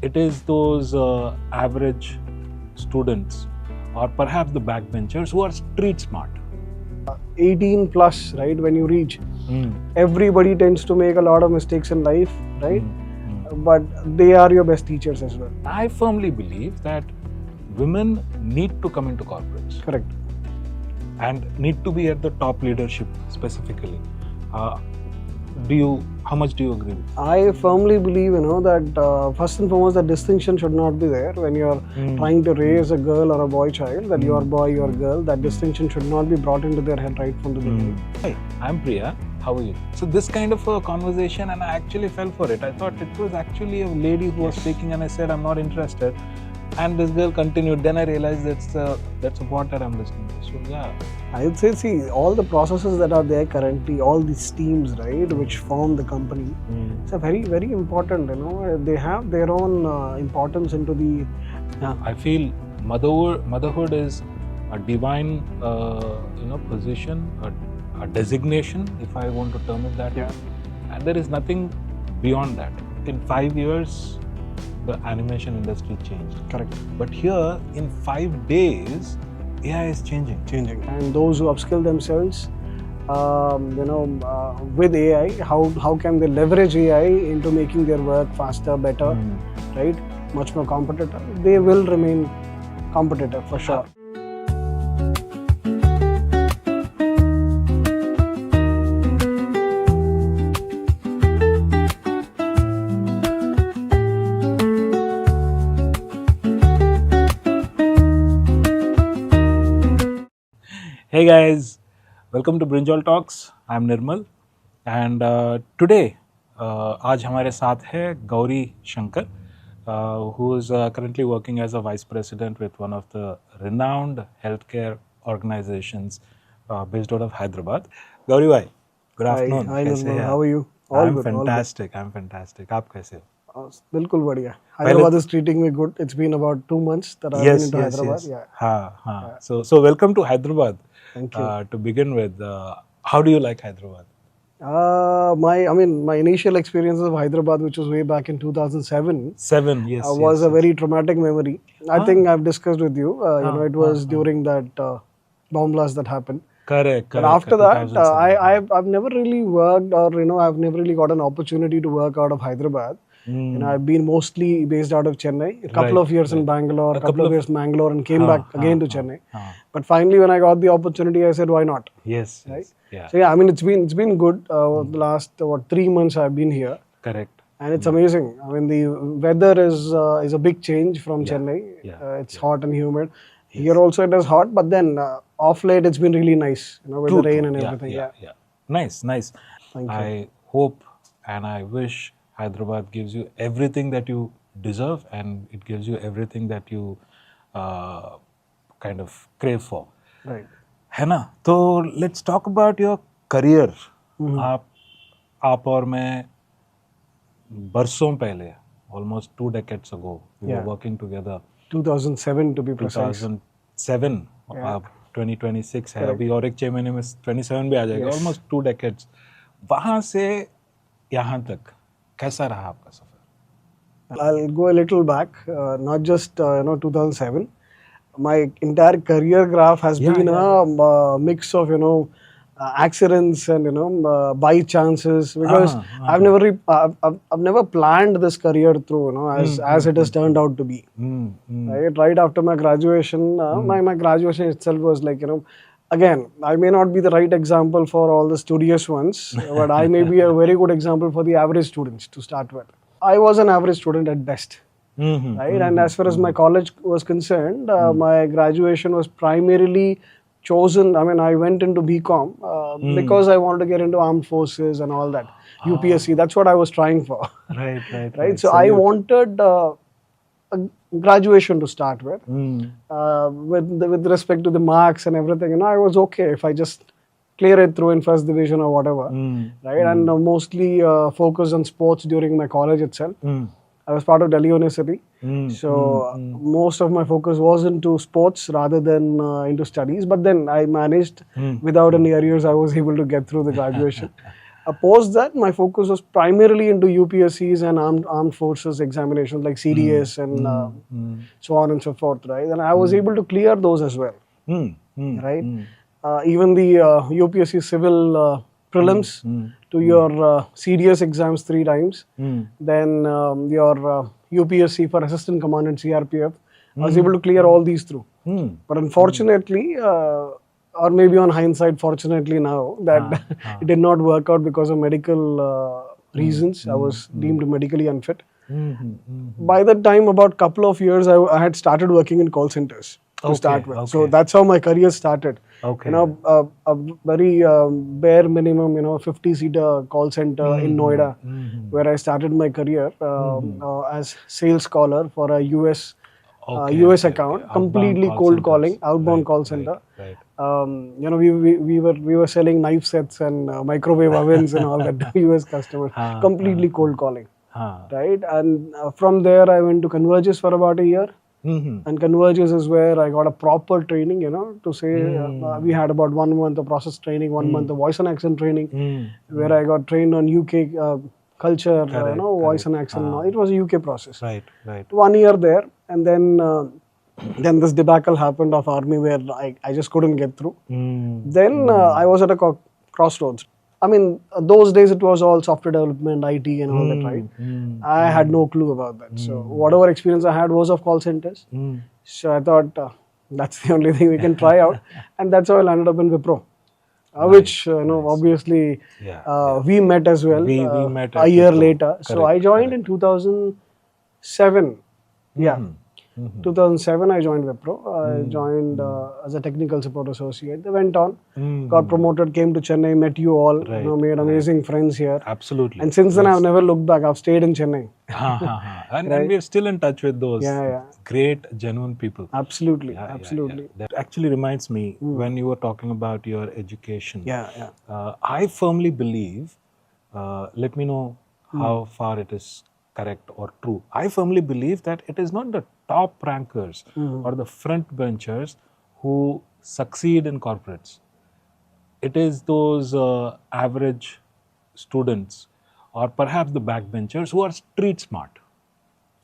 it is those average students or perhaps the backbenchers who are street smart. 18 plus, right? When you reach, everybody tends to make a lot of mistakes in life, right? But they are your best teachers as well. I firmly believe that women need to come into corporates. Correct. And need to be at the top leadership specifically. How much do you agree with? I firmly believe, that first and foremost, that distinction should not be there when you're trying to raise a girl or a boy child, that you're boy, you're girl, that distinction should not be brought into their head right from the beginning. Hi, I'm Priya. How are you? So this kind of a conversation, and I actually fell for it. I thought it was actually a lady who was speaking, and I said, I'm not interested. And this girl continued. Then I realized that's a bot that I'm listening to. So yeah. I would say, see, all the processes that are there currently, all these teams, right, which form the company, it's a very, very important, they have their own importance into the... I feel motherhood is a divine, position, a designation, if I want to term it that way. And there is nothing beyond that. In 5 years, the animation industry changed. Correct. But here, in 5 days, AI is changing. And those who upskill themselves, with AI, how can they leverage AI into making their work faster, better, right? Much more competitive. They will remain competitive for sure. Hey guys, welcome to Brinjal Talks. I'm Nirmal, and today, आज हमारे साथ है Gauri Shankar, who is currently working as a vice president with one of the renowned healthcare organizations based out of Hyderabad. Gauri bhai, good afternoon. Hi Nirmal, how are you? I'm fantastic. आप कैसे हो? बिल्कुल बढ़िया. Hyderabad is treating me good. It's been about 2 months that I've been into Hyderabad. Yes. Yeah. So welcome to Hyderabad. Thank you. To begin with, how do you like Hyderabad? My initial experience of Hyderabad, which was way back in 2007, was a very traumatic memory. I think I've discussed with you. It was during that bomb blast that happened. Correct. But after that, I've never really worked, or I've never really got an opportunity to work out of Hyderabad. I've been mostly based out of Chennai, a couple of years in Bangalore, a couple of years in Bangalore, and came back again to Chennai. But finally, when I got the opportunity, I said, why not? Yes. Right? Yeah. So yeah, it's been good. The last 3 months I've been here. Correct. And it's amazing. The weather is a big change from Chennai. It's hot and humid. Here also it is hot, but then off late it's been really nice, with the rain and everything. Yeah. Nice. Thank you. I hope and I wish Hyderabad gives you everything that you deserve, and it gives you everything that you kind of crave for. Right. है ना? तो let's talk about your career. आप और मैं बरसों पहले, almost 2 decades ago, we were working together. 2007 to be precise. 2007, 2026 है, अभी और एक 6 महीने में 27 भी आ जाएगा, almost 2 decades. वहाँ से यहाँ तक कैसा रहा आपका सफर? I'll go a little back, not just 2007. My entire career graph has been a mix of accidents and by chances, because I've never planned this career through as it has turned out to be. Right after my graduation, my graduation itself was like again, I may not be the right example for all the studious ones, but I may be a very good example for the average students to start with. I was an average student at best. Right? And as far as my college was concerned, my graduation was primarily chosen. I went into BCom because I wanted to get into armed forces and all that. UPSC, that's what I was trying for. Right. So I wanted a graduation to start with. With respect to the marks and everything, I was okay if I just clear it through in first division or whatever. Right. And mostly focused on sports during my college itself. I was part of Delhi University, so most of my focus was into sports rather than into studies. But then I managed, without any arrears, I was able to get through the graduation. Post that, my focus was primarily into UPSCs and armed forces examinations like CDS and so on and so forth, right? And I was able to clear those as well, right? Even the UPSC civil prelims to your CDS exams 3 times, then your UPSC for assistant commandant CRPF. I was able to clear all these through. But unfortunately, or maybe on hindsight, fortunately now, that it did not work out because of medical reasons. I was deemed medically unfit. By that time, about couple of years, I had started working in call centers to start with. So that's how my career started. You know, a very bare minimum, 50-seater call center in Noida, where I started my career as sales caller for a US account, completely cold calling, outbound call center. We were selling knife sets and microwave ovens and all that to US customers, completely cold calling, right? And from there, I went to Converges for about a year. And Converges is where I got a proper training, to say we had about 1 month of process training, 1 month of voice and accent training, where I got trained on UK culture, voice and accent. It was a UK process. Right. 1 year there, and then this debacle happened of army where I just couldn't get through. Then I was at a crossroads. I mean, those days it was all software development, IT and all that, right? I had no clue about that. So whatever experience I had was of call centers. So I thought that's the only thing we can try out. And that's how I landed up in Wipro. Which, obviously we met as well We met a at year Wipro. later. So I joined in 2007. Yeah. 2007, I joined Wipro. I joined as a technical support associate. They went on, got promoted, came to Chennai, met you all, made amazing friends here. Absolutely. And since then, I've never looked back. I've stayed in Chennai. And we're still in touch with those great, genuine people. Absolutely, absolutely. That actually reminds me, when you were talking about your education, I firmly believe, let me know how far it is correct or true. I firmly believe that it is not the top rankers or the front benchers who succeed in corporates. It is those average students or perhaps the backbenchers who are street smart.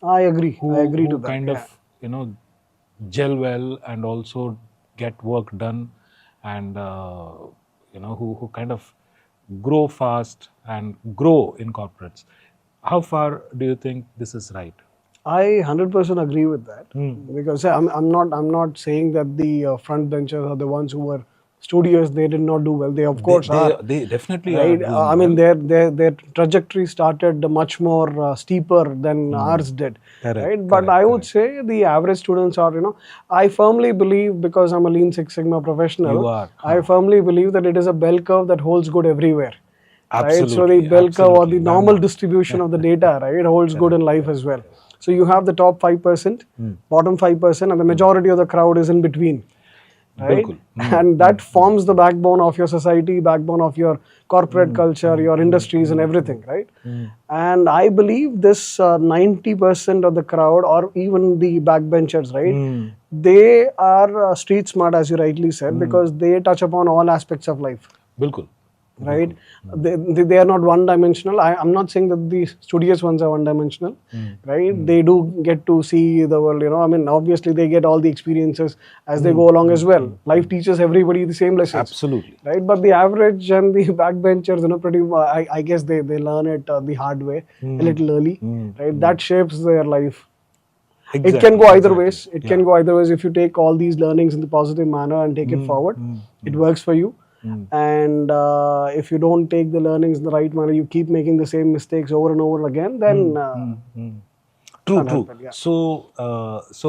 I agree. I agree who to that. kind of, gel well and also get work done and, who kind of grow fast and grow in corporates. How far do you think this is right? I 100% agree with that, because I'm not saying that the front benchers are the ones who were studious. They did not do well. They of course are. They definitely Right? are. I mean, their trajectory started much more steeper than ours did. Right? But I would say the average students are, I firmly believe, because I'm a Lean Six Sigma professional, You are. I firmly believe that it is a bell curve that holds good everywhere. Absolutely. Right? So the bell curve or the absolutely. normal distribution of the data, right, holds good in life as well. So you have the top 5%, bottom 5%, and the majority of the crowd is in between. Right? Bilkul. And that forms the backbone of your society, backbone of your corporate culture, your industries and everything, right? And I believe this 90% of the crowd, or even the backbenchers, right? They are street smart, as you rightly said, because they touch upon all aspects of life. Bilkul. Right? They are not one-dimensional. I'm not saying that the studious ones are one-dimensional, right? They do get to see the world, I mean, obviously they get all the experiences as they go along as well. Life teaches everybody the same lessons. Absolutely. Right? But the average and the backbenchers, pretty, I guess they learn it the hard way, a little early, right? That shapes their life. Exactly, it can go either ways. It can go either ways. If you take all these learnings in the positive manner and take it forward, it works for you. And if you don't take the learnings in the right manner, you keep making the same mistakes over and over again, then True. happen, yeah. So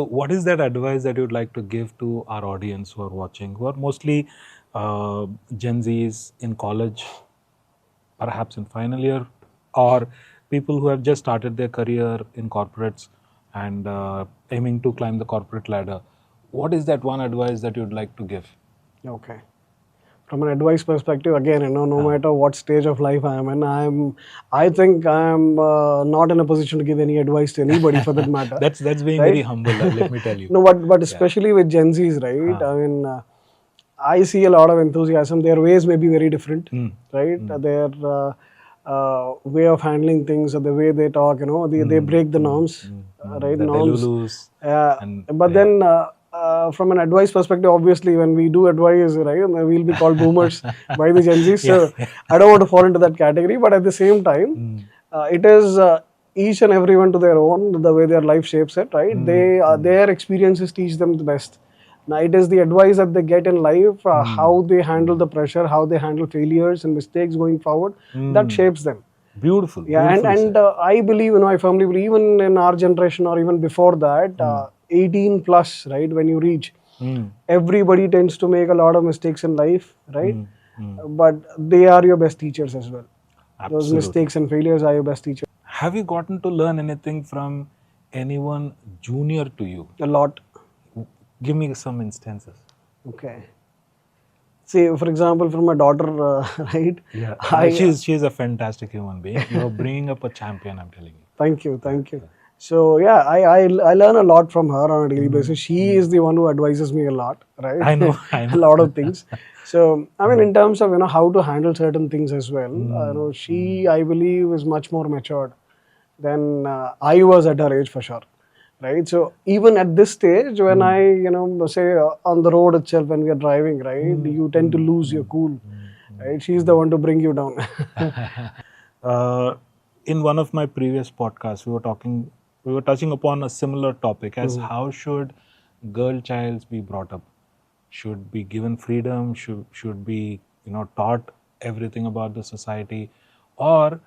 what is that advice that you'd like to give to our audience who are watching, who are mostly Gen Zs in college, perhaps in final year, or people who have just started their career in corporates and aiming to climb the corporate ladder? What is that one advice that you'd like to give? Okay. From an advice perspective, again, no matter what stage of life I am in, I think I'm not in a position to give any advice to anybody for that matter. That's being very humble, let me tell you. No, but especially with Gen Zs, right? I mean, I see a lot of enthusiasm. Their ways may be very different, right? Their way of handling things or the way they talk, they break the norms, right? The Norms. delulus and But then, from an advice perspective, obviously, when we do advise, right, we'll be called boomers by the Gen Z. So I don't want to fall into that category. But at the same time, it is each and everyone to their own, the way their life shapes it, right? Their experiences teach them the best. Now, it is the advice that they get in life, how they handle the pressure, how they handle failures and mistakes going forward, that shapes them. beautiful, Yeah, and beautifully and said. I believe, I firmly believe, even in our generation or even before that, 18 plus, right, when you reach, everybody tends to make a lot of mistakes in life, right? But they are your best teachers as well. Those Absolutely. mistakes and failures are your best teachers. Have you gotten to learn anything from anyone junior to you? A lot. Give me some instances. Okay. See, for example, from my daughter, right? Yeah, I she's a fantastic human being. You're bringing up a champion, I'm telling you. Thank you, thank you. So yeah, I learn a lot from her on a daily basis. She is the one who advises me a lot, right? I know, I A know. lot of things. So I mean, in terms of how to handle certain things as well, she, I believe, is much more matured than I was at her age for sure, right? So even at this stage, when I say on the road itself when we are driving, right, you tend to lose your cool, right? She's the one to bring you down. uh, in one of my previous podcasts, we were touching upon a similar topic as how should girl childs be brought up? Should be given freedom? Should be taught everything about the society, or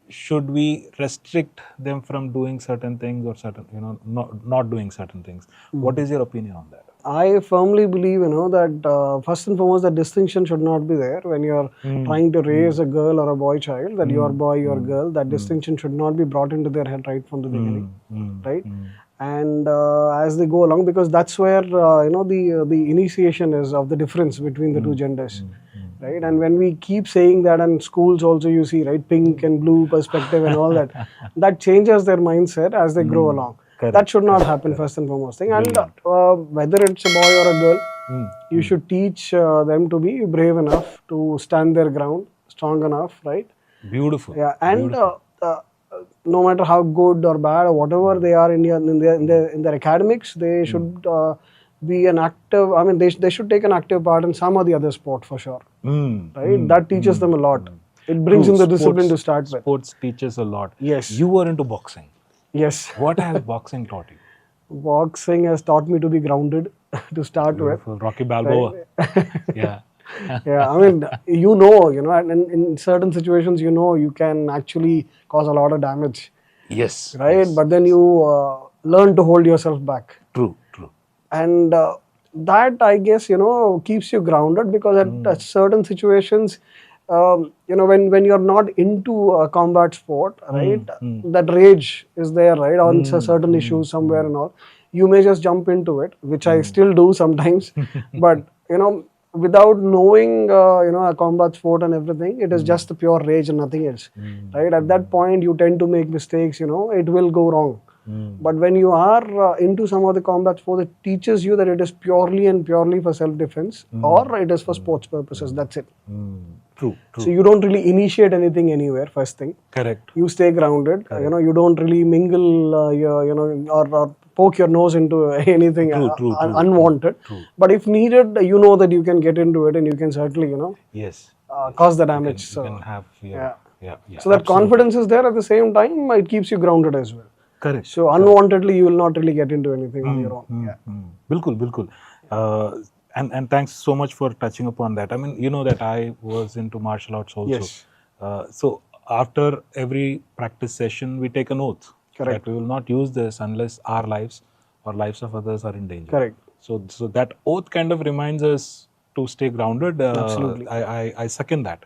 should we restrict them from doing certain things or certain not doing certain things? What is your opinion on that? I firmly believe, that first and foremost, the distinction should not be there when you're trying to raise a girl or a boy child, that you're boy, you're girl. That distinction should not be brought into their head right from the beginning, right? And as they go along, because that's where the initiation is of the difference between the two genders, right? And when we keep saying that, and schools also, you see, right, pink and blue perspective and all that, that changes their mindset as they grow along. Correct, That should not correct, happen, correct. first and foremost thing. And Brilliant. whether it's a boy or a girl, you should teach them to be brave enough to stand their ground, strong enough, right? Beautiful. Yeah, and Beautiful. no matter how good or bad or whatever they are in their academics, they should be an active. I mean, they should take an active part in some or the other sport for sure, right? That teaches them a lot. It brings True. in the discipline to start with. Sports teaches a lot. Yes. You were into boxing. Yes. What has boxing taught you? Boxing has taught me to be grounded to start with. Beautiful. Rocky Balboa. Yeah. Yeah, I mean, and in certain situations, you can actually cause a lot of damage, Yes. right? Yes. But then you learn to hold yourself back. True. True. And that, I guess, keeps you grounded, because at certain situations, when you're not into a combat sport, right, that rage is there, right, on certain issues somewhere and all. You may just jump into it, which I still do sometimes, but without knowing a combat sport and everything, it is just a pure rage and nothing else, right? At that point, you tend to make mistakes, it will go wrong. But when you are into some of the combat sport, it teaches you that it is purely and purely for self-defense, or it is for sports purposes. That's it. True. So True. you don't really initiate anything anywhere. First thing, Correct. you stay grounded. You don't really mingle, or poke your nose into anything True. unwanted. True. But if needed, you know that you can get into it, and you can certainly, Yes. cause the damage. You can have yeah. Yeah. So that Absolutely. confidence is there. At the same time, it keeps you grounded as well. Correct. So unwantedly, you will not really get into anything on your own. Bilkul. And thanks so much for touching upon that. I mean, you know that I was into martial arts also. Yes. So after every practice session, we take an oath Correct. that we will not use this unless our lives or lives of others are in danger. Correct. So that oath kind of reminds us to stay grounded. Absolutely. I second that.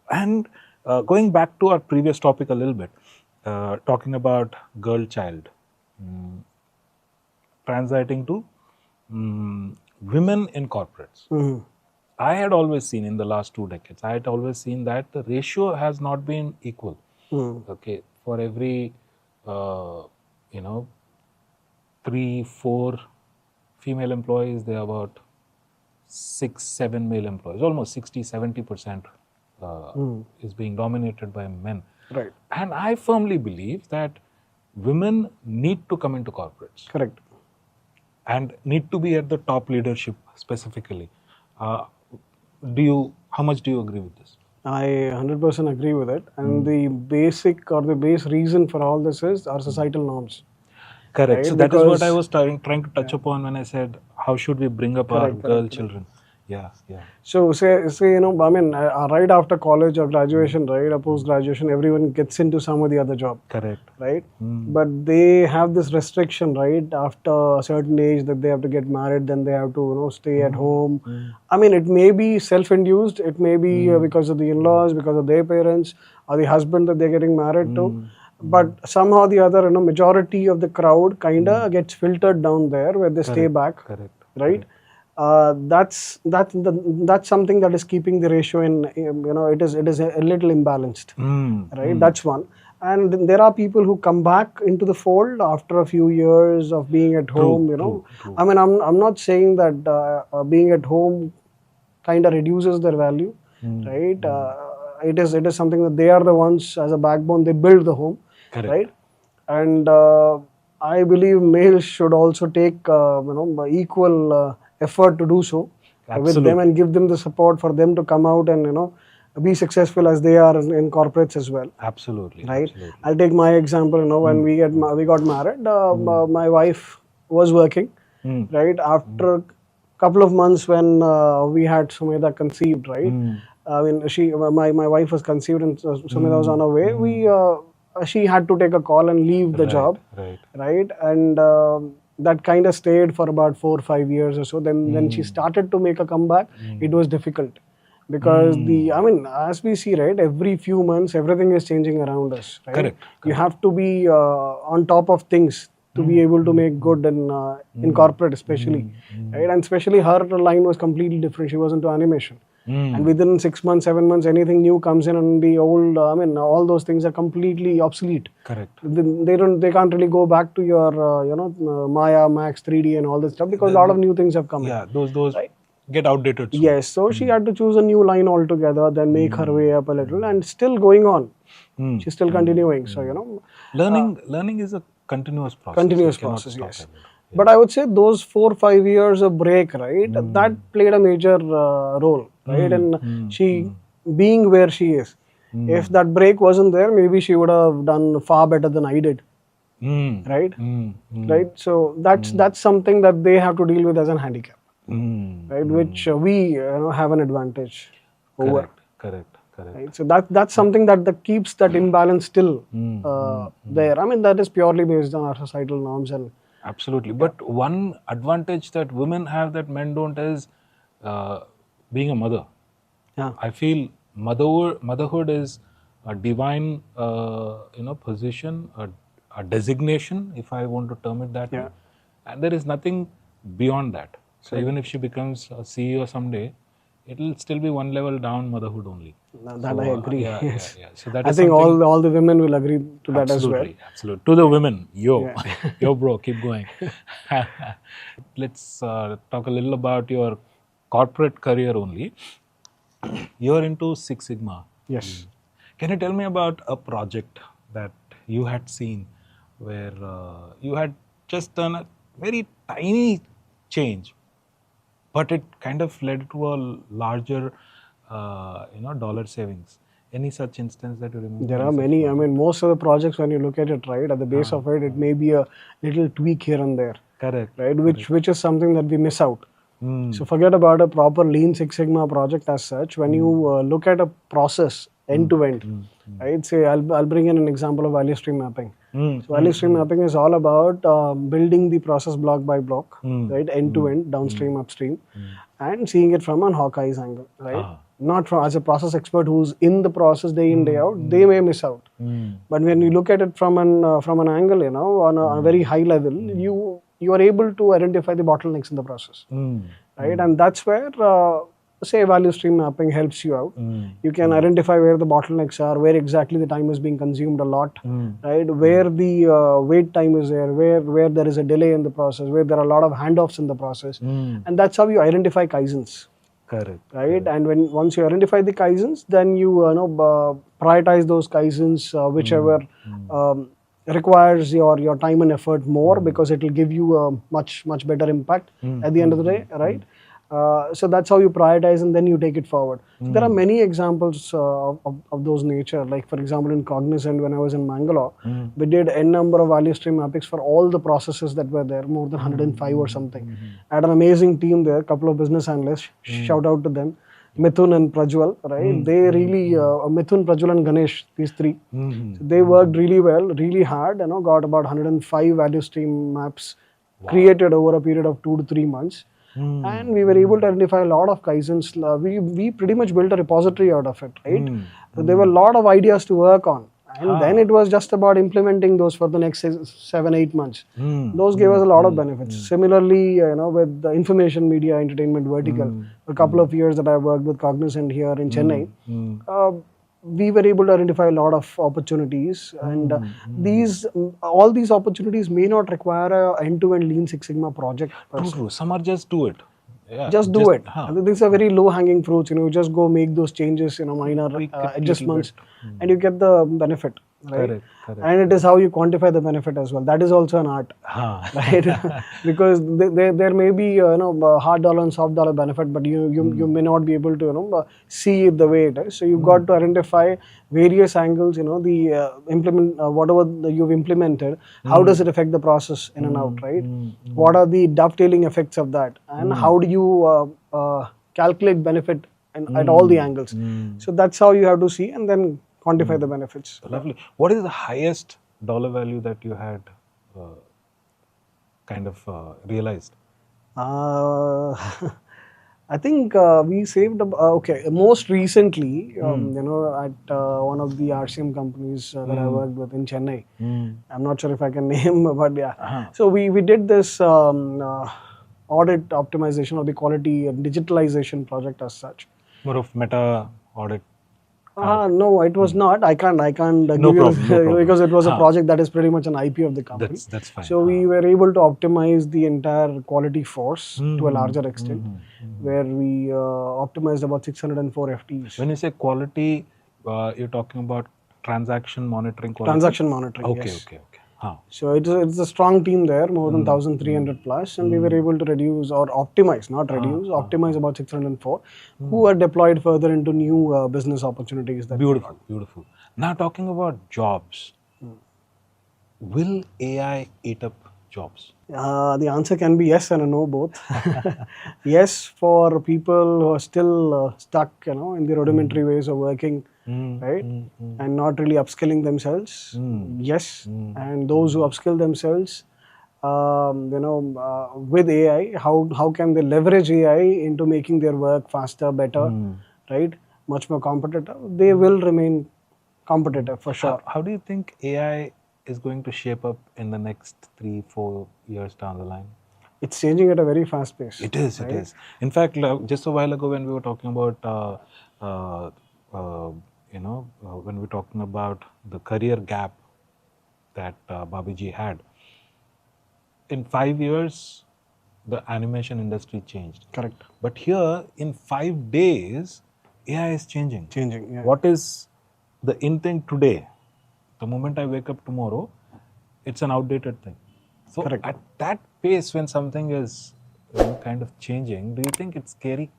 And going back to our previous topic a little bit, talking about girl child, translating to women in corporates. I had always seen in the last 2 decades, I had always seen that the ratio has not been equal. Okay, for every 3-4 female employees, there are about 6-7 male employees, almost 60-70% is being dominated by men. Right. And I firmly believe that women need to come into corporates. Correct. And need to be at the top leadership specifically. How much do you agree with this? I 100% agree with it. And the basic or the base reason for all this is our societal norms. Correct. Right? So that is what I Because- was trying to touch upon when I said, how should we bring up our girl children? Yeah. So say I mean, right after college or graduation, right, or post graduation, everyone gets into some or the other job. Correct. Right? But they have this restriction, right? After a certain age that they have to get married, then they have to, stay at home. I mean, it may be self-induced. It may be because of the in-laws, because of their parents, or the husband that they're getting married to. But somehow or the other, majority of the crowd kind of gets filtered down there where they stay back. Correct. Right? That's something that is keeping the ratio in, it is a little imbalanced. Right? That's one. And then there are people who come back into the fold after a few years of being at home. True. I mean, I'm not saying that being at home kind of reduces their value, right? It is something that they are the ones as a backbone. They build the home, Correct. right? And I believe males should also take equal effort to do so with them and give them the support for them to come out and be successful as they are in corporates as well. Absolutely. Right. Absolutely. I'll take my example. When we got married, my wife was working. Right. After a couple of months when we had Sumedha conceived, right. I mean, my wife was conceived and Sumedha was on her way. She had to take a call and leave the job. Right. And that kind of stayed for about 4 or 5 years or so. Then when she started to make a comeback, it was difficult. Because as we see, right, every few months, everything is changing around us, right? Correct. You have to be on top of things to be able to make good in corporate especially, right? And especially her line was completely different. She was into animation. And within 6 months, 7 months, anything new comes in and the old, all those things are completely obsolete. Correct. They can't really go back to your, Maya, Max, 3D and all this stuff because a lot of new things have come in. Yeah, those right? Get outdated soon. Yes, so she had to choose a new line altogether, then make her way up a little, and still going on. She's still continuing. So learning is a continuous process. Continuous process, yes. But I would say those 4 or 5 years of break, right, that played a major role, right, and she being where she is. If that break wasn't there, maybe she would have done far better than I did. Right, right. So that's something that they have to deal with as a handicap. Right, which we have an advantage over. Correct. Right? So that's something that keeps that imbalance still there. I mean, that is purely based on our societal norms and. Absolutely, but one advantage that women have that men don't is being a mother. Yeah, I feel motherhood is a divine, position, a designation, if I want to term it that way, and there is nothing beyond that. So even if she becomes a CEO someday, it will still be one level down motherhood only. That I agree. Yes. So that I is think all the women will agree to that as well. Absolutely. To the women, yo bro, keep going. Let's talk a little about your corporate career only. You're into Six Sigma. Yes. Can you tell me about a project that you had seen where you had just done a very tiny change, but it kind of led to a larger, dollar savings? Any such instance that you remember? There are many. I mean, most of the projects, when you look at it, right, at the base of it, it may be a little tweak here and there. Correct. Right, which is something that we miss out. So forget about a proper Lean Six Sigma project as such. When you look at a process end to end, right? Say I'll bring in an example of value stream mapping. So value stream mapping is all about building the process block by block, right, end to end, downstream, upstream, and seeing it from an Hawkeye's angle, right? Not from as a process expert who's in the process day in day out, they may miss out. But when you look at it from an angle, on a very high level, you are able to identify the bottlenecks in the process, right? And that's where say value stream mapping helps you out. You can identify where the bottlenecks are, where exactly the time is being consumed a lot, right? Where the wait time is there, where there is a delay in the process, where there are a lot of handoffs in the process, and that's how you identify kaizens. Correct. Right, and once you identify the kaizens, then you prioritize those kaizens, whichever requires your time and effort more, because it will give you a much better impact at the end of the day, right? So that's how you prioritize, and then you take it forward. So there are many examples of those nature. Like for example, in Cognizant, when I was in Mangalore, we did n number of value stream mappings for all the processes that were there, more than 105 or something. I had an amazing team there, a couple of business analysts. Shout out to them. Mithun and Prajwal, right? They really, Mithun, Prajwal and Ganesh, these three, so they worked really well, really hard, got about 105 value stream maps created over a period of 2 to 3 months. And we were able to identify a lot of kaizens. We pretty much built a repository out of it, right? So there were a lot of ideas to work on. And then it was just about implementing those for the next 7-8 months. Those gave us a lot of benefits. Similarly, with the information media entertainment vertical, a couple of years that I worked with Cognizant here in Chennai, we were able to identify a lot of opportunities, and all these opportunities may not require a end-to-end Lean Six Sigma project. True. Some are just do it. Yeah, just do it. These are very low-hanging fruits. You just go make those changes, minor adjustments, and you get the benefit. Right? Correct. And it is how you quantify the benefit as well. That is also an art, right? Because there may be a hard dollar and soft dollar benefit, but you may not be able to see it the way it is. So you've got to identify various angles. The whatever you've implemented, how does it affect the process in and out, right? What are the dovetailing effects of that, and how do you calculate benefit at all the angles? So that's how you have to see, and then quantify the benefits. Lovely. What is the highest dollar value that you had realized? I think we saved. Most recently, at one of the RCM companies that I worked with in Chennai. I'm not sure if I can name, but yeah. So we did this audit optimization or the quality and digitalization project as such. More of meta audit. No, it was not. I can't give you because it was a project that is pretty much an IP of the company. That's fine. So we were able to optimize the entire quality force to a larger extent, where we optimized about 604 FTEs. When you say quality, you're talking about transaction monitoring quality? Transaction monitoring, okay, yes. Okay. So it's a strong team there, more than 1,300 plus, and we were able to reduce or optimize, not reduce, optimize about 604, who are deployed further into new business opportunities. Beautiful. Now talking about jobs, will AI eat up jobs? The answer can be yes and a no both. Yes, for people who are still stuck, in the rudimentary ways of working, right, and not really upskilling themselves. Yes, and those who upskill themselves, with AI, how can they leverage AI into making their work faster, better, right, much more competitive? They will remain competitive for sure. How do you think AI is going to shape up in the next 3-4 years down the line? It's changing at a very fast pace. It is. In fact, just a while ago when we were talking about, when we were talking about the career gap that Babiji had, in 5 years, the animation industry changed. Correct. But here, in 5 days, AI is changing. Yeah. What is the in thing today? The moment I wake up tomorrow, it's an outdated thing. So correct. At that pace, when something is kind of changing, do you think it's scary?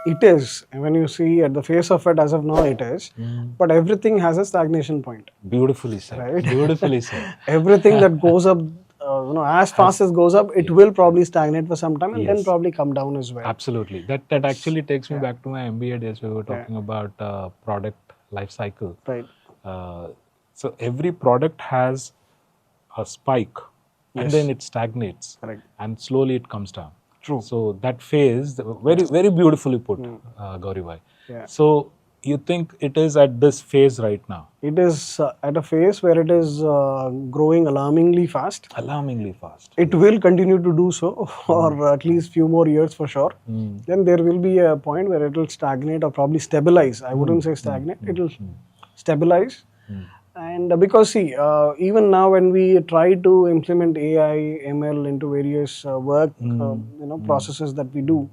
It is. When you see at the face of it, as of now, it is. But everything has a stagnation point. Beautifully said. Right? Beautifully said. Everything that goes up, as fast as goes up, it will probably stagnate for some time and then probably come down as well. Absolutely. That actually takes me back to my MBA days where we were talking about product life cycle. Right. So every product has a spike and then it stagnates. Correct. And slowly it comes down. True. So that phase, very, very beautifully put, Gauri bhai. Yeah. So you think it is at this phase right now? It is at a phase where it is growing alarmingly fast. Alarmingly fast. It will continue to do so for at least few more years for sure. Then there will be a point where it will stagnate or probably stabilize. I wouldn't say stagnate. It will stabilize. And because see, even now when we try to implement AI, ML into various work, processes that we do,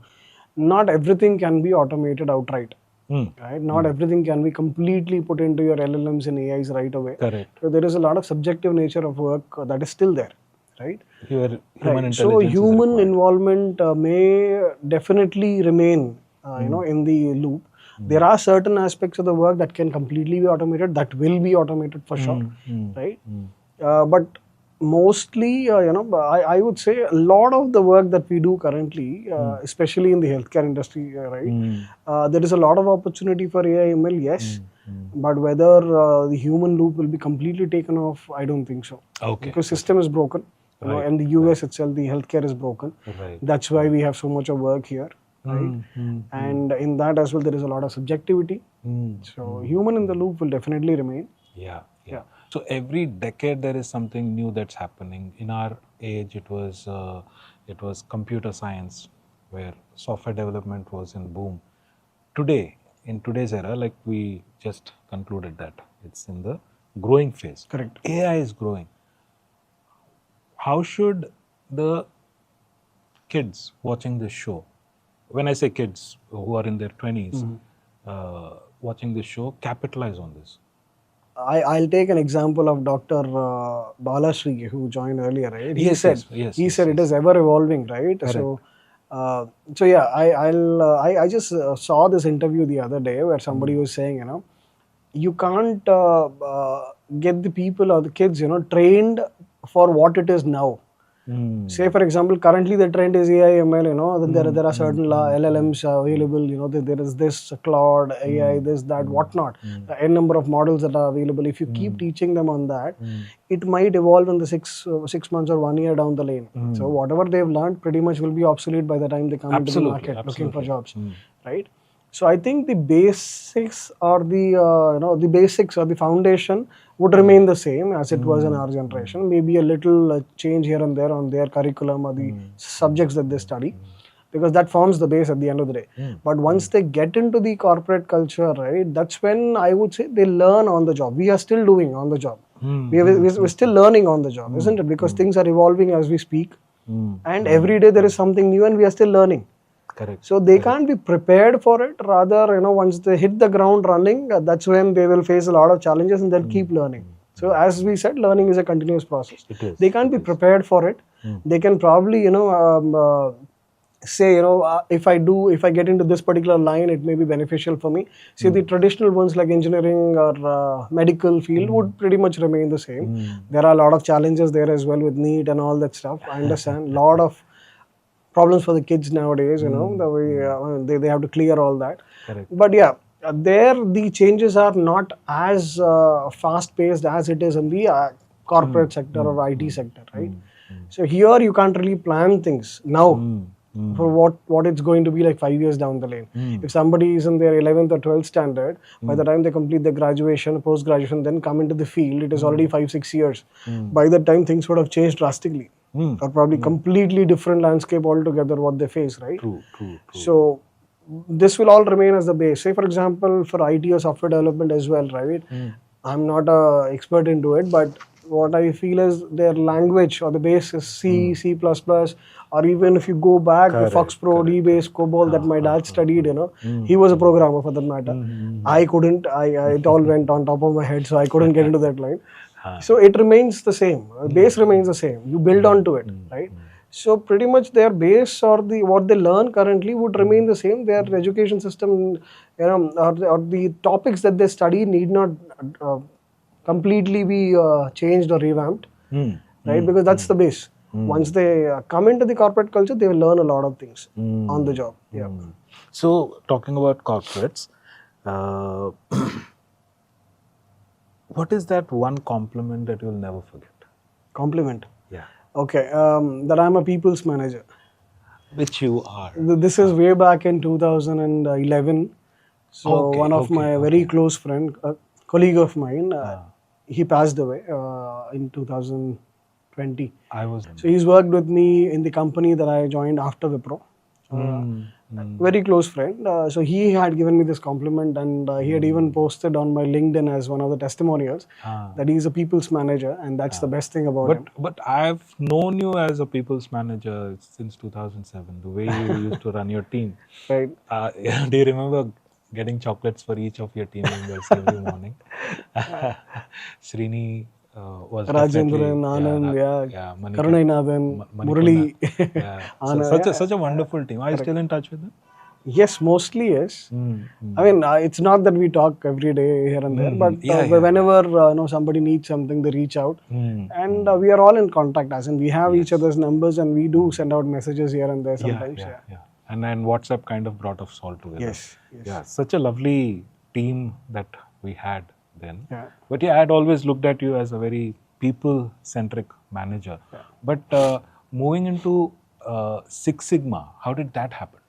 not everything can be automated outright. Right? Not everything can be completely put into your LLMs and AIs right away. Correct. So there is a lot of subjective nature of work that is still there, right? Your human Right. intelligence So is human required. involvement may definitely remain, in the loop. There are certain aspects of the work that can completely be automated, that will be automated for sure, right? But mostly, I would say a lot of the work that we do currently, especially in the healthcare industry, right? There is a lot of opportunity for AI ML, yes. But whether the human loop will be completely taken off, I don't think so. Okay. Because system is broken. Right. And the US itself, the healthcare is broken. Right. That's why we have so much of work here, right? And in that as well, there is a lot of subjectivity. So human in the loop will definitely remain. Yeah. So every decade there is something new that's happening. In our age, it was computer science, where software development was in boom. Today, in today's era, like we just concluded that it's in the growing phase. Correct. AI is growing. How should the kids watching this show, when I say kids who are in their 20s, watching this show, capitalize on this? I'll take an example of Dr. Balashri, who joined earlier, right? He said it is ever evolving, right? Correct. So yeah, I just saw this interview the other day where somebody was saying, you can't get the people or the kids, trained for what it is now. Say for example, currently the trend is AI ML, then there are certain LLMs available, there is this Claude, AI, this, that, whatnot, n number of models that are available. If you keep teaching them on that, it might evolve in the six months or 1 year down the lane. So whatever they've learned pretty much will be obsolete by the time they come into the market looking for jobs, right? So I think the basics or the basics or the foundation would remain the same as it was in our generation. Maybe a little change here and there on their curriculum or the subjects that they study, because that forms the base at the end of the day. But once they get into the corporate culture, right, that's when I would say they learn on the job. We are still doing on the job. We're still learning on the job, isn't it? Because things are evolving as we speak, and every day there is something new, and we are still learning. Correct. So they can't be prepared for it. Rather, once they hit the ground running, that's when they will face a lot of challenges and they'll keep learning. So as we said, learning is a continuous process. It is. They can't be prepared for it. They can probably, say, if I get into this particular line, it may be beneficial for me. See, the traditional ones like engineering or medical field would pretty much remain the same. There are a lot of challenges there as well with NEET and all that stuff. I understand. Lot of problems for the kids nowadays, the way they have to clear all that. Correct. But yeah, there the changes are not as fast paced as it is in the corporate sector or IT sector, right? So here you can't really plan things now for what it's going to be like 5 years down the lane. If somebody is in their 11th or 12th standard, by the time they complete their graduation, post graduation, then come into the field, it is already 5-6 years. By that time things would have changed drastically. Or probably completely different landscape altogether what they face, right? True. So this will all remain as the base. Say for example, for IT or software development as well, right? I'm not an expert into it, but what I feel is their language or the base is C, C++, or even if you go back, the FoxPro, DBase, COBOL that my dad studied, he was a programmer for that matter. I couldn't, it all went on top of my head, so I couldn't get into that line. So it remains the same. Base remains the same. You build onto it, right? So pretty much their base or what they learn currently would remain the same. Their education system, or the topics that they study need not completely be changed or revamped, right? Because that's the base. Once they come into the corporate culture, they will learn a lot of things on the job. Yeah. So talking about corporates, what is that one compliment that you'll never forget? Compliment? Yeah. Okay, that I'm a people's manager. Which you are. This is way back in 2011. So one of my very close friend, a colleague of mine, he passed away in 2020. So he's worked with me in the company that I joined after Wipro. Very close friend. So he had given me this compliment, and he had even posted on my LinkedIn as one of the testimonials that he's a people's manager, and that's the best thing about him. But I've known you as a people's manager since 2007. The way you used to run your team. Right. Do you remember getting chocolates for each of your team members every morning? Srini was Rajendran, Anand, Karunainathan, Murali. Such a wonderful team. Are you still in touch with them? Yes, mostly yes. I mean, it's not that we talk every day here and there, but whenever somebody needs something, they reach out, and we are all in contact. As in, we have each other's numbers, and we do send out messages here and there sometimes. And then WhatsApp kind of brought us all together. Yes. Yeah, such a lovely team that we had then. But I had always looked at you as a very people-centric manager. But moving into Six Sigma, how did that happen?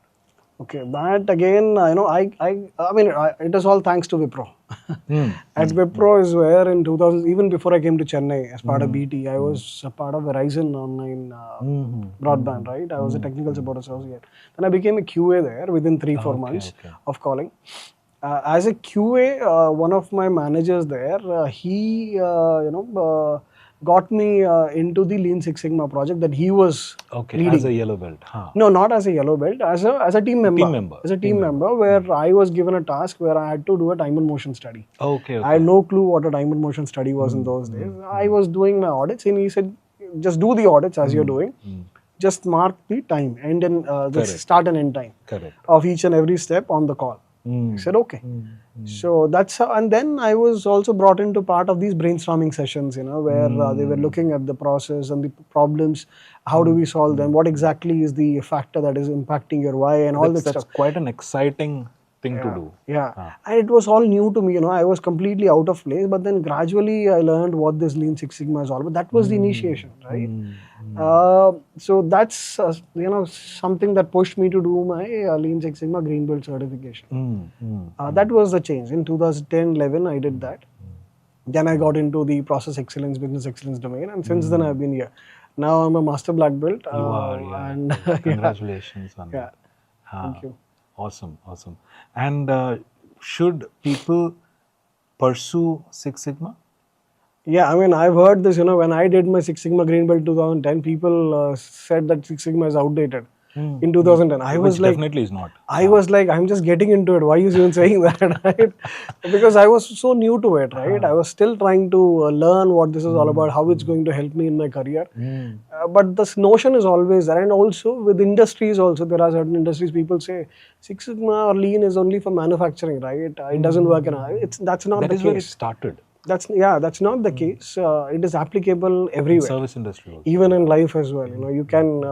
Okay, that again, it is all thanks to Wipro. At Wipro is where in 2000, even before I came to Chennai as part of BT, I was a part of Verizon online broadband, right? I was a technical support associate. Then I became a QA there within 3-4 months of calling. As a QA, one of my managers there, he, got me into the Lean Six Sigma project that he was leading. As a yellow belt. No, not as a yellow belt, as a team member. As a team member, where I was given a task where I had to do a time and motion study. I had no clue what a time and motion study was in those days. I was doing my audits, and he said, just do the audits as you're doing. Just mark the time, and then the start and end time of each and every step on the call. I said, okay. So that's how, and then I was also brought into part of these brainstorming sessions, where they were looking at the process and the problems, how do we solve them, what exactly is the factor that is impacting your why, and all that stuff. That's quite an exciting thing to do. And it was all new to me, I was completely out of place, but then gradually I learned what this Lean Six Sigma is all about. That was the initiation, right? So that's something that pushed me to do my Lean Six Sigma Green Belt certification. That was the change. In 2010-11 I did that. Then I got into the process excellence, business excellence domain, and since then I've been here. Now I'm a master black belt. You are, and congratulations on that. Thank you. Awesome. And should people pursue Six Sigma? Yeah, I mean, I've heard this, when I did my Six Sigma Green Belt 2010, people said that Six Sigma is outdated. In 2010, I was like, definitely is not. I was like, I'm just getting into it. Why are you even saying that, right? Because I was so new to it, right? I was still trying to learn what this is all about, how it's going to help me in my career. But this notion is always there. And also with industries also, there are certain industries, people say Six Sigma or Lean is only for manufacturing, right? It doesn't work in that's not the case. That is where it started. That's not the case. It is applicable everywhere. In service industry also. Even in life as well. You can,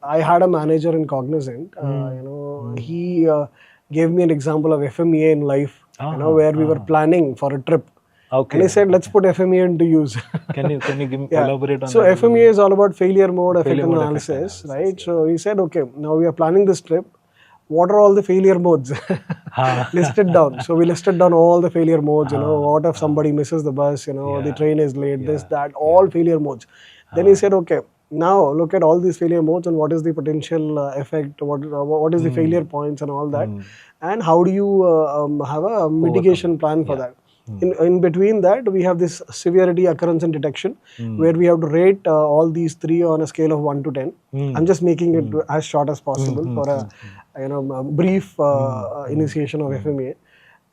I had a manager in Cognizant, he gave me an example of FMEA in life, where we were planning for a trip. And he said, let's put FMEA into use. Can you elaborate on that? So FMEA is all about failure mode, effect analysis, right? So he said, okay, now we are planning this trip. What are all the failure modes listed down? So we listed down all the failure modes, what if somebody misses the bus, the train is late, this, that, all failure modes. Then he said, okay, now look at all these failure modes and what is the potential effect, what is the failure points and all that. And how do you have a mitigation plan for that? In between that, we have this severity, occurrence and detection, where we have to rate all these three on a scale of 1 to 10. I'm just making it as short as possible for a brief initiation of FMEA.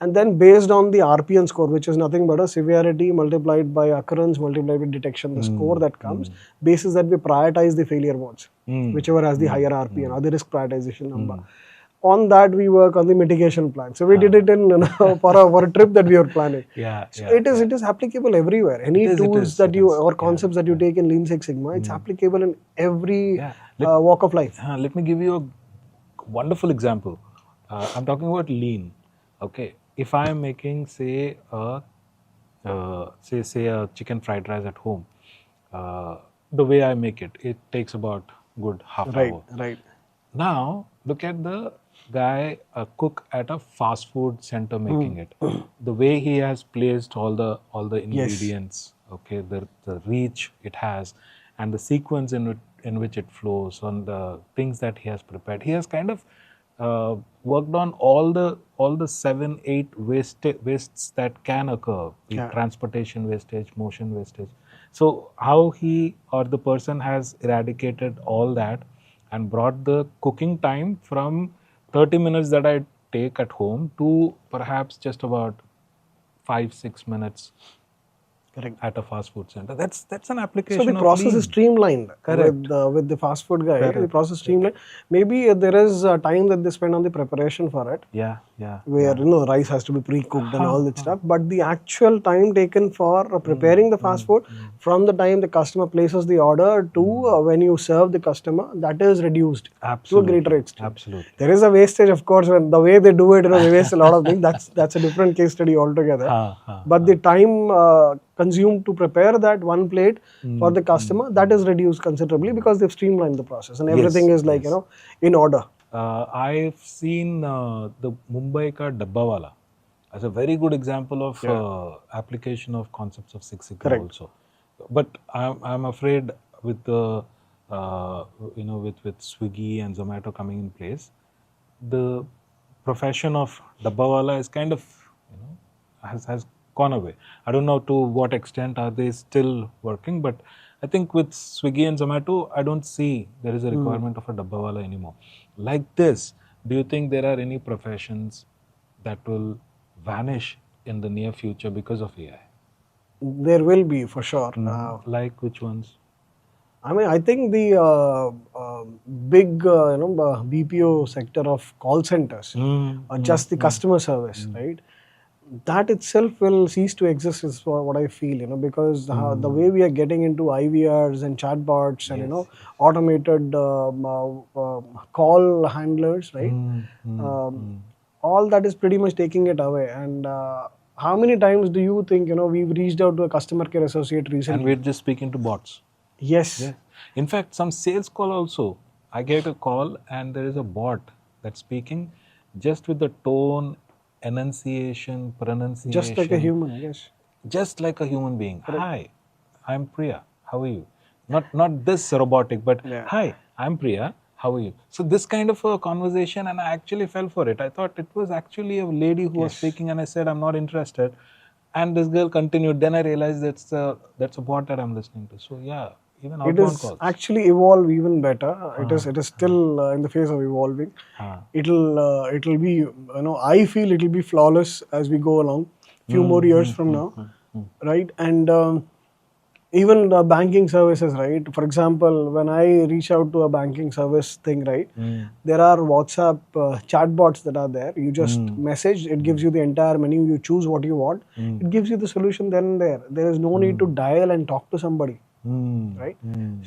And then based on the RPN score, which is nothing but a severity multiplied by occurrence multiplied by detection, the score that comes, basis that we prioritize the failure modes, whichever has the higher RPN or the risk prioritization number. On that, we work on the mitigation plan. So we did it in for a trip that we were planning. It is applicable everywhere. Any tools that you or concepts that you take in Lean Six Sigma, it's applicable in every walk of life. Let me give you a wonderful example. I'm talking about lean. Okay, if I am making say a chicken fried rice at home, the way I make it takes about good half hour. Right. Now look at the guy, a cook at a fast food center making it. The way he has placed all the Yes, ingredients, okay, the reach it has, and the sequence in which it flows, on the things that he has prepared. He has kind of worked on all the 7 8 wastes that can occur, be it yeah, transportation wastage, motion wastage. So how he or the person has eradicated all that and brought the cooking time from 30 minutes that I take at home to perhaps just about 5 6 minutes correct. at a fast food center. That's an So the application of process is lean. streamlined Correct. with the fast food guy. The Correct. process streamlined. Maybe there is time that they spend on the preparation for it, Yeah, yeah, where yeah. rice has to be pre-cooked and Ha, all that ha. stuff. But the actual time taken for preparing the fast food, from the time the customer places the order to when you serve the customer, that is reduced to a greater Absolutely. extent. Absolutely. There is a wastage, of course, when the way they do it, they waste a lot of things. That's a different case study altogether. Ha, ha, But ha. the time consumed to prepare that one plate for the customer, that is reduced considerably because they've streamlined the process and everything Yes, is like yes. in order. I've seen the Mumbai ka Dabbawala as a very good example of Yeah, application of concepts of Six Sigma correct. also. But I'm afraid with the with Swiggy and Zomato coming in place, the profession of Dabbawala is kind of has gone away. I don't know to what extent are they still working, but I think with Swiggy and Zomato, I don't see there is a requirement of a Dabbawala anymore. Like this, do you think there are any professions that will vanish in the near future because of AI? There will be for sure. Like which ones? I mean, I think the big BPO sector of call centers, or just the customer service, right? That itself will cease to exist is what I feel, because the way we are getting into IVRs and chatbots and Yes. automated call handlers, right? All that is pretty much taking it away. And how many times do you think we've reached out to a customer care associate And recently? we're just speaking to bots. Yes, Yes. In fact, some sales call also. I get a call and there is a bot that's speaking just with the tone, enunciation, just like a pronunciation, human, yes. just like a human being. Hi, I'm Priya. How are you? Not this robotic, but Yeah. hi, I'm Priya. How are you? So this kind of a conversation, and I actually fell for it. I thought it was actually a lady who was Yes. speaking, and I said I'm not interested. And this girl continued. Then I realized that's a bot that I'm listening to. So yeah, even It outbound is calls. actually evolve even better. It is still in the phase of evolving. It'll be I feel it'll be flawless as we go along. Few more years from now, right? And even the banking services, right? For example, when I reach out to a banking service thing, right? There are WhatsApp chatbots that are there. You just message, it gives you the entire menu. You choose what you want. It gives you the solution then and there. There is no need to dial and talk to somebody, right?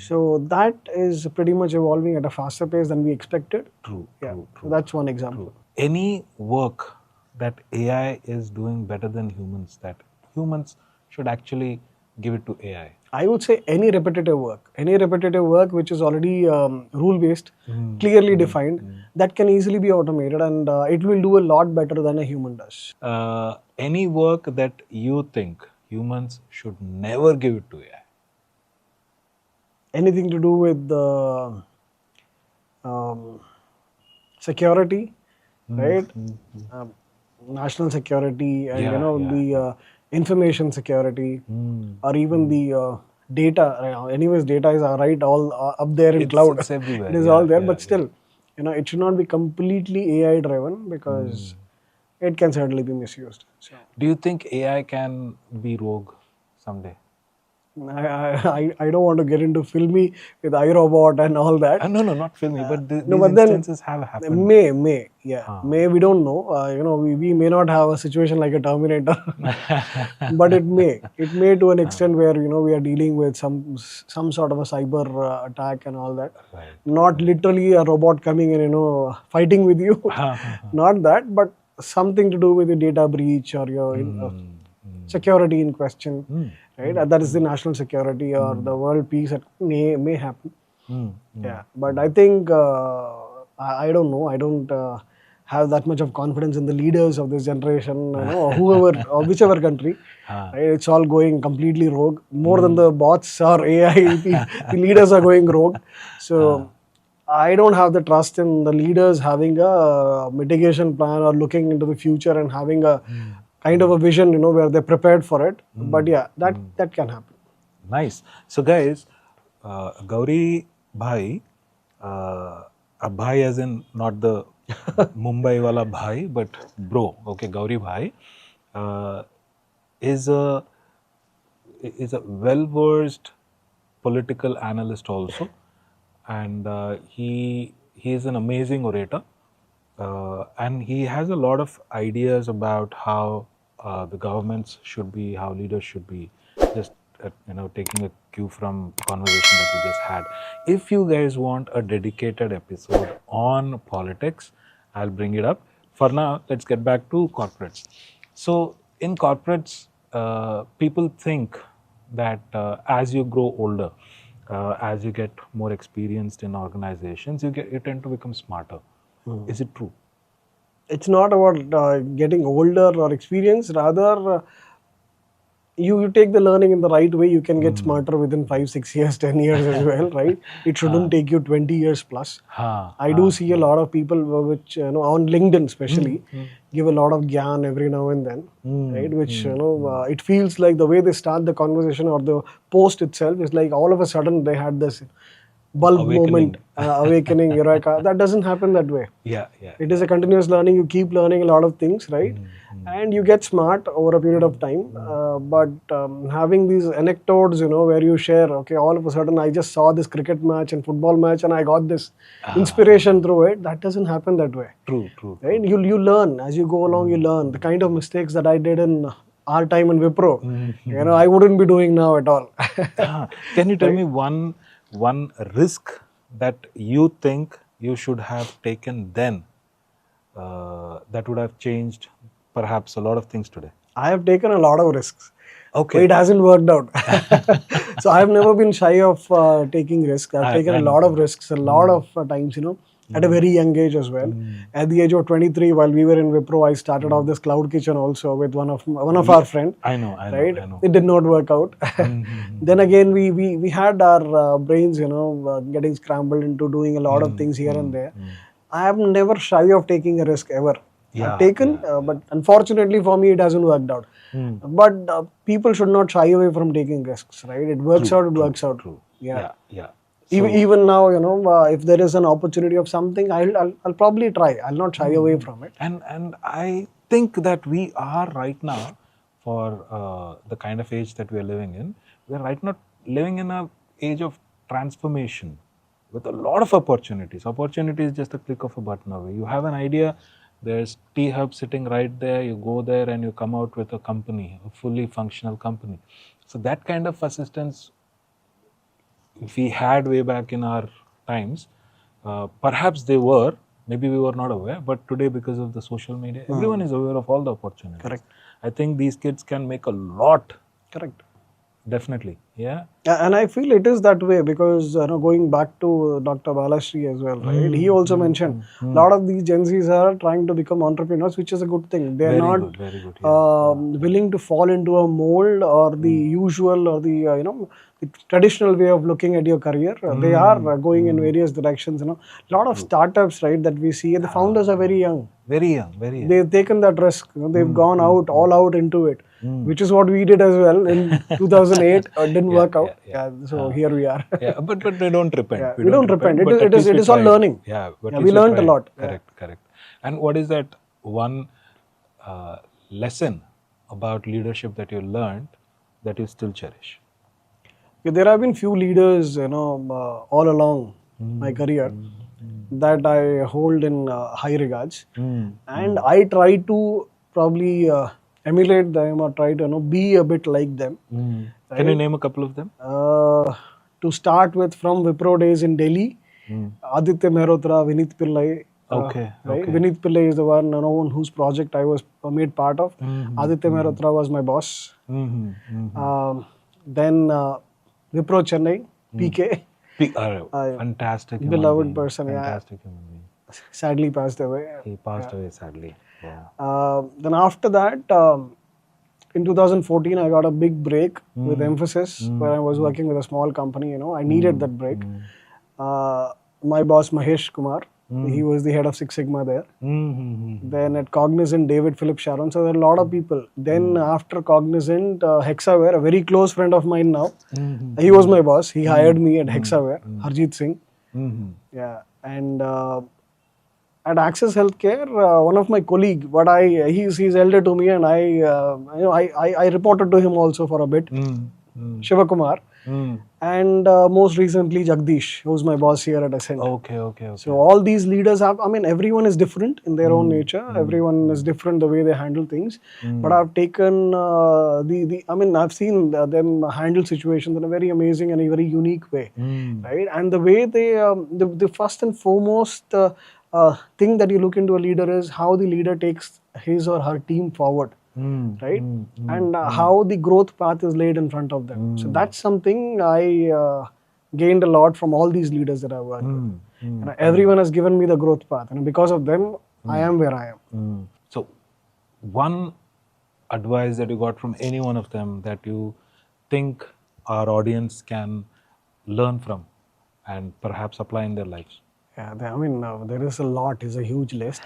So that is pretty much evolving at a faster pace than we expected. True, Yeah, true, so true. that's one example. Any work that AI is doing better than humans, that humans should actually give it to AI. I would say any repetitive work which is already rule based, clearly defined, that can easily be automated, and it will do a lot better than a human does. Any work that you think humans should never give it to AI. Anything to do with um, security, right? National security, and the information security, or even the data. Anyways, data is right all up there in cloud. It's everywhere. It is all there, but still, it should not be completely AI driven because it can certainly be misused. So Do you think AI can be rogue someday? I don't want to get into filmy with iRobot and all that. No, not filmy, but No, these but then instances have happened. May, we don't know. We may not have a situation like a Terminator, but it may to an extent where we are dealing with some sort of a cyber attack and all that. Right. Not literally a robot coming and fighting with you, not that, but something to do with the data breach or your security in question, right? That is the national security or the world peace that may happen. Yeah, but I think I don't know. I don't have that much of confidence in the leaders of this generation, or whoever or whichever country. Right? It's all going completely rogue. More than the bots or AI, the leaders are going rogue. So I don't have the trust in the leaders having a mitigation plan or looking into the future and having a kind of a vision, where they're prepared for it. But yeah, that can happen. Nice. So guys, Gauri Bhai, a bhai as in not the Mumbai wala bhai, but bro. Okay, Gauri Bhai is a well versed political analyst also, and he is an amazing orator, and he has a lot of ideas about how the governments should be, how leaders should be. Just taking a cue from conversation that we just had. If you guys want a dedicated episode on politics, I'll bring it up. For now, let's get back to corporates. So in corporates, people think that as you grow older, as you get more experienced in organizations, you tend to become smarter. Is it true? It's not about getting older or experience. Rather, you take the learning in the right way, you can get smarter within 5, 6 years, 10 years as well, right? It shouldn't take you 20 years plus. I do see a lot of people which, on LinkedIn especially, give a lot of gyan every now and then, right? Which, it feels like the way they start the conversation or the post itself is like all of a sudden they had this bulb moment, awakening, eureka. That doesn't happen that way. Yeah. It is a continuous learning. You keep learning a lot of things, right? And you get smart over a period of time. But having these anecdotes, where you share, okay, all of a sudden I just saw this cricket match and football match and I got this inspiration through it. That doesn't happen that way. True. Right? You learn. As you go along, you learn. The kind of mistakes that I did in our time in Wipro, I wouldn't be doing now at all. Can you tell me one risk that you think you should have taken then that would have changed perhaps a lot of things today? I have taken a lot of risks. Okay. But it hasn't worked out. So I've never been shy of taking risks. I've taken a lot of risks, a lot of times, at a very young age as well. At the age of 23, while we were in Wipro, I started off this cloud kitchen also with one of our friends. I know. It did not work out. Then again, we had our brains, getting scrambled into doing a lot of things here and there. I am never shy of taking a risk ever. I've taken, but unfortunately for me, it hasn't worked out. But people should not shy away from taking risks, right? It works out, it works out. True. Yeah. So, even now, if there is an opportunity of something, I'll probably try. I'll not shy away from it. And I think that we are right now, for the kind of age that we are living in, we are right now living in an age of transformation with a lot of opportunities. Opportunity is just a click of a button away. You have an idea, there's T-Hub sitting right there, you go there and you come out with a company, a fully functional company. So that kind of assistance we had way back in our times, perhaps they were, maybe we were not aware, but today because of the social media, everyone is aware of all the opportunities. Correct. I think these kids can make a lot. Correct. Definitely. Yeah. And I feel it is that way because going back to Dr. Balashri as well, right? He also mentioned a lot of these Gen Zs are trying to become entrepreneurs, which is a good thing. They are not very good, willing to fall into a mold or the usual or the the traditional way of looking at your career. They are going in various directions. A lot of startups, right, that we see, the founders are very young. Very young. They've taken that risk. They've gone all out into it, which is what we did as well in 2008. It didn't work out. So here we are. But we don't repent. We don't repent. It is all learning. But we learned a lot. Correct. And what is that one lesson about leadership that you learned that you still cherish? There have been few leaders, all along my career that I hold in high regards, and I try to probably emulate them or try to be a bit like them. Right? Can you name a couple of them? To start with, from Wipro days in Delhi, Aditya Mehrotra, Vinit Pillai. Okay. Vinit Pillai is the one whose project I was made part of. Aditya Mehrotra was my boss. Then Wipro Chennai, PK. Fantastic. Beloved person. Fantastic human being. sadly passed away. He passed away sadly. Yeah. Then after that, in 2014, I got a big break with Emphasis, where I was working with a small company. I needed that break. My boss Mahesh Kumar, he was the head of Six Sigma there. Then at Cognizant, David Philip Sharon. So there are a lot of people. Then after Cognizant, Hexaware, a very close friend of mine now. He was my boss. He hired me at Hexaware, Harjeet Singh. Yeah, and at Access Healthcare, one of my colleague, he's elder to me, and I reported to him also for a bit, Shivakumar, and most recently Jagdish, who's my boss here at Ascent. Okay. So all these leaders have, everyone is different in their own nature. Everyone is different the way they handle things. But I've taken I've seen them handle situations in a very amazing and a very unique way, right? And the way they, the first and foremost thing that you look into a leader is how the leader takes his or her team forward. Right? And how the growth path is laid in front of them. So that's something I gained a lot from all these leaders that I worked with. And everyone has given me the growth path, and because of them, I am where I am. So, one advice that you got from any one of them that you think our audience can learn from and perhaps apply in their lives? Yeah, there is a lot. It's a huge list,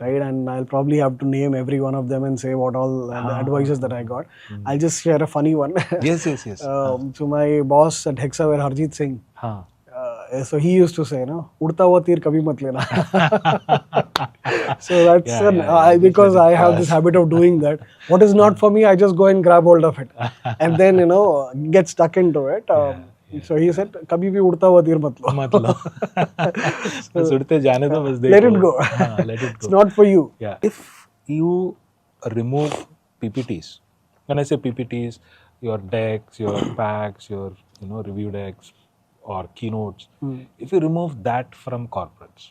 right? And I'll probably have to name every one of them and say what all the advices that I got. I'll just share a funny one. Yes. So my boss at Hexaware, Harjeet Singh, so he used to say, "Udta hua tir kabhi mat lena." So that's because I have this habit of doing that. What is not for me, I just go and grab hold of it, and then get stuck into it. So he said, "कभी भी उड़ता हुआ तीर मत लो." मत लो. बस उड़ते जाने दो, बस देखो. Let it go. Let it go. It's not for you. Yeah. If you remove PPTs, when I say PPTs, your decks, your packs, your review decks or keynotes, if you remove that from corporates,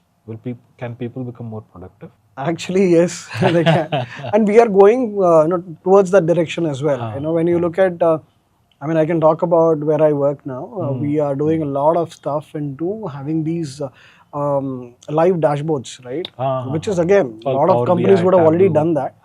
can people become more productive? Actually, yes, they can. And we are going towards that direction as well. When you look at I can talk about where I work now. We are doing a lot of stuff into having these live dashboards, right? Which is again, a lot of companies would have already done that.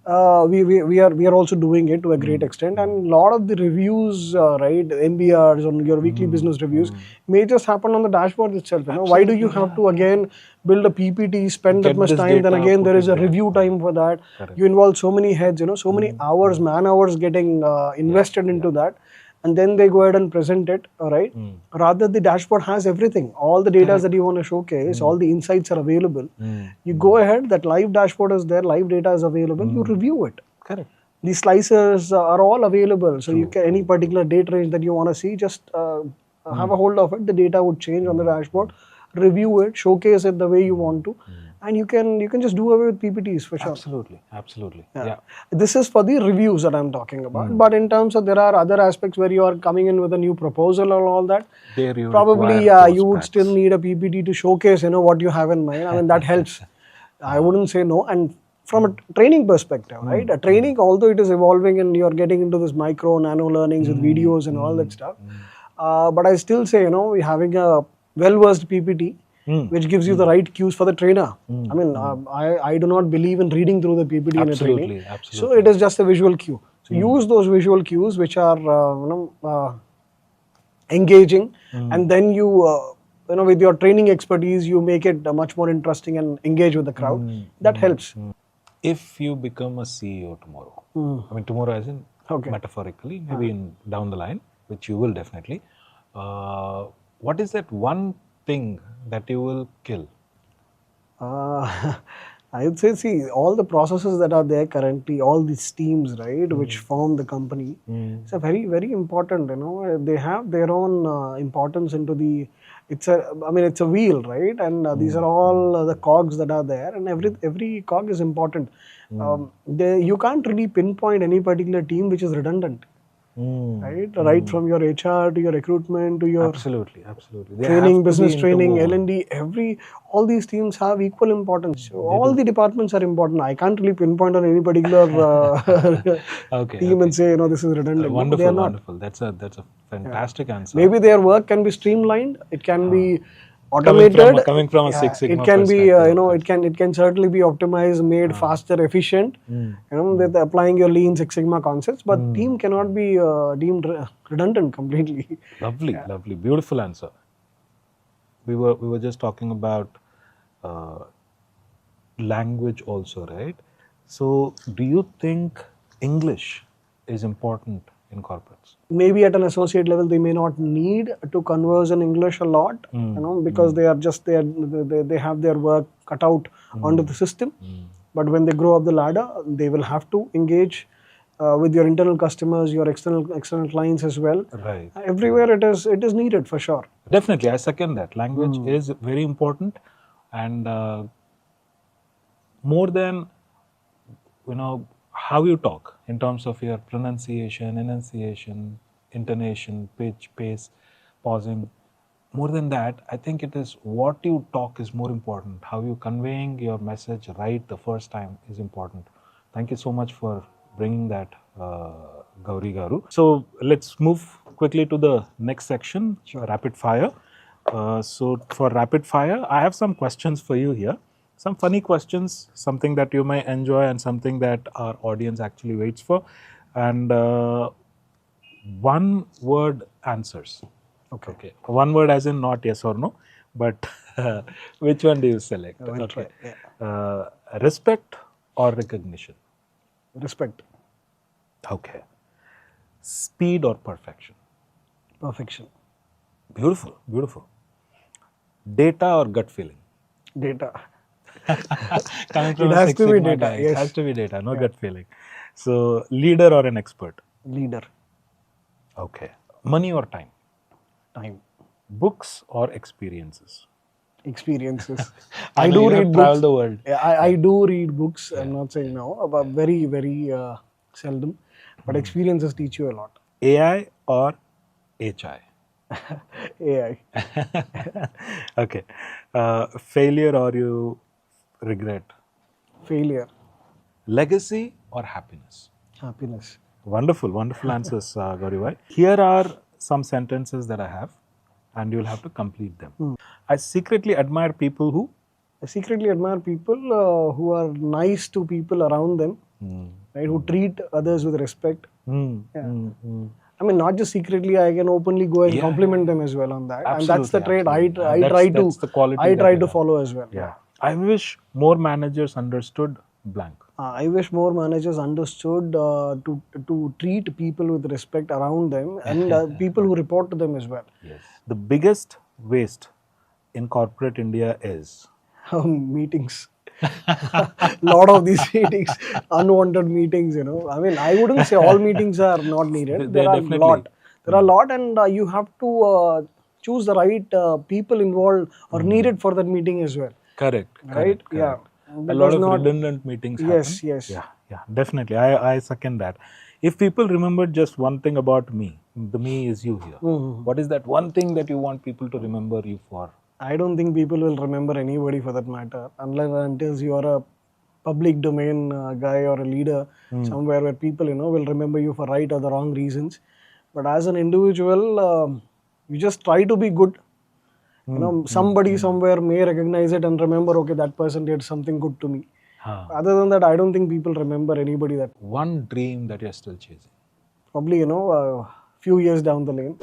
We are also doing it to a great extent, and a lot of the reviews, right, MBRs on your weekly business reviews may just happen on the dashboard itself. Why do you have to again build a PPT, spend that much time? Then again, there is a review time for that. Correct. You involve so many heads, so many hours, man hours getting invested into that. And then they go ahead and present it, right? Rather, the dashboard has everything. All the data that you want to showcase, all the insights are available. You go ahead, that live dashboard is there, live data is available, you review it. Correct. The slicers are all available. So you can, any particular date range that you want to see, just have a hold of it. The data would change on the dashboard. Review it, showcase it the way you want to. And you can just do away with PPTs for sure. Absolutely. Yeah. This is for the reviews that I'm talking about. But in terms of, there are other aspects where you are coming in with a new proposal and all that. Probably, you would still need a PPT to showcase, what you have in mind. That helps. I wouldn't say no. And from a training perspective, right? A training, although it is evolving and you're getting into this micro, nano learnings with videos and all that stuff. But I still say, having a well-versed PPT, which gives you the right cues for the trainer. I do not believe in reading through the PPT in a training. So it is just a visual cue. So use those visual cues which are engaging, and then you with your training expertise, you make it much more interesting and engage with the crowd. That helps. If you become a CEO tomorrow, tomorrow as in metaphorically, maybe down the line, which you will definitely, what is that one thing that you will kill? I would say, see, all the processes that are there currently, all these teams, right, which form the company, it's a very, very important, they have their own importance into the, it's a wheel, right, and these are all the cogs that are there, and every cog is important. You can't really pinpoint any particular team which is redundant. Right from your HR to your recruitment to your absolutely training, business training, L&D, all these teams have equal importance. So all the departments are important. I can't really pinpoint on any particular team and say, this is redundant. Wonderful, no, wonderful. That's a fantastic answer. Maybe their work can be streamlined. It can be automated. Coming from a Yeah, Six it Sigma can be perspective, of course. it can certainly be optimized, made faster, efficient, with applying your lean Six Sigma concepts, but team cannot be deemed redundant completely. Lovely, lovely, beautiful answer. We were just talking about uh, language also, right? So, do you think English is important in corporates? Maybe at an associate level they may not need to converse in English a lot, because they are just they have their work cut out onto the system. But when they grow up the ladder, they will have to engage with your internal customers, your external clients as well. Right. Everywhere it is needed for sure. Definitely, I second that. Language is very important, and more than how you talk in terms of your pronunciation, enunciation, intonation, pitch, pace, pausing. More than that, I think it is what you talk is more important. How you conveying your message right the first time is important. Thank you so much for bringing that, Gauri Garu. So let's move quickly to the next section, rapid fire. So for rapid fire, I have some questions for you here. Some funny questions, something that you may enjoy and something that our audience actually waits for. And one word answers. Okay. One word as in not yes or no, but which one do you select? We'll Okay. try, yeah. Respect or recognition? Respect. Okay. Speed or perfection? Perfection. Beautiful, beautiful. Data or gut feeling? Data. Coming from It a has Six to be Sigma data, guy, it yes. has to be data, no gut feeling. So, leader or an expert? Leader. Okay. Money or time? Time. Books or experiences? Experiences. I I know do you have read traveled books. the world. Yeah, I do read books. I'm not saying no, but very seldom. But experiences teach you a lot. AI or HI? AI. Okay. Failure or you regret? Failure. Legacy or happiness? Happiness. Wonderful, wonderful answers, Gauri. Here are some sentences that I have, and you'll have to complete them. I secretly admire people who. I secretly admire people who are nice to people around them, right? Who treat others with respect. Yeah. I mean, not just secretly. I can openly go and compliment them as well on that, and that's the trait I try to That's the quality I that try you to have. follow as well. Yeah. I wish more managers understood blank. I wish more managers understood to treat people with respect around them, and people who report to them as well. Yes. The biggest waste in corporate India is. Meetings. Lot of these meetings, unwanted meetings. I mean, I wouldn't say all meetings are not needed. They're There are a definitely. lot. There are a lot, and you have to choose the right people involved or needed for that meeting as well. Correct. Right? Yeah. A lot Because of not. redundant meetings happen. Yes. Yeah, definitely. I second that. If people remember just one thing about me, the me is you here. What is that one thing that you want people to remember you for? I don't think people will remember anybody for that matter, unless and until you are a public domain guy or a leader somewhere where people will remember you for right or the wrong reasons. But as an individual, you just try to be good. Somebody somewhere may recognize it and remember, okay, that person did something good to me. Other than that, I don't think people remember anybody that. One dream that you're still chasing. Probably a few years down the lane,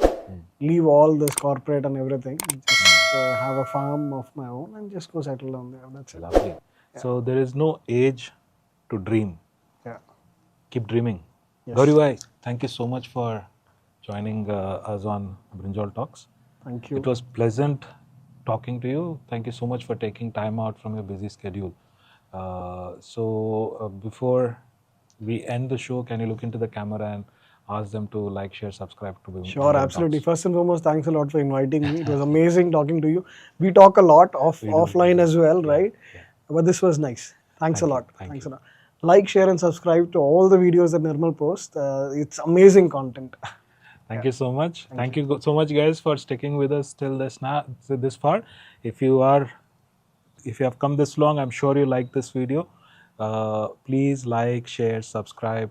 leave all this corporate and everything, just have a farm of my own and just go settle down there. That's it. Lovely. So there is no age to dream. Yeah. Keep dreaming. Yes. Gauri, thank you so much for joining us on Brinjal Talks. Thank you. It was pleasant talking to you. Thank you so much for taking time out from your busy schedule. Before we end the show, can you look into the camera and ask them to like, share, subscribe to Brinjal Sure, Talks? absolutely. First and foremost, thanks a lot for inviting me. It was amazing talking to you. We talk a lot offline as well, right? But this was nice. Thanks a lot. Thanks a lot. Like, share, and subscribe to all the videos that Nirmal posts. It's amazing content. Thank you so much. Thank you so much, guys, for sticking with us till this far. If you have come this long, I'm sure you like this video. Please like, share, subscribe,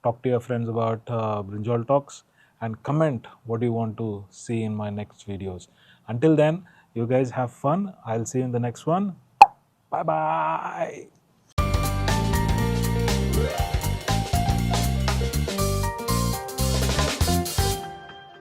talk to your friends about Brinjal Talks, and comment what you want to see in my next videos. Until then, You guys have fun. I'll see you in the next one. Bye bye.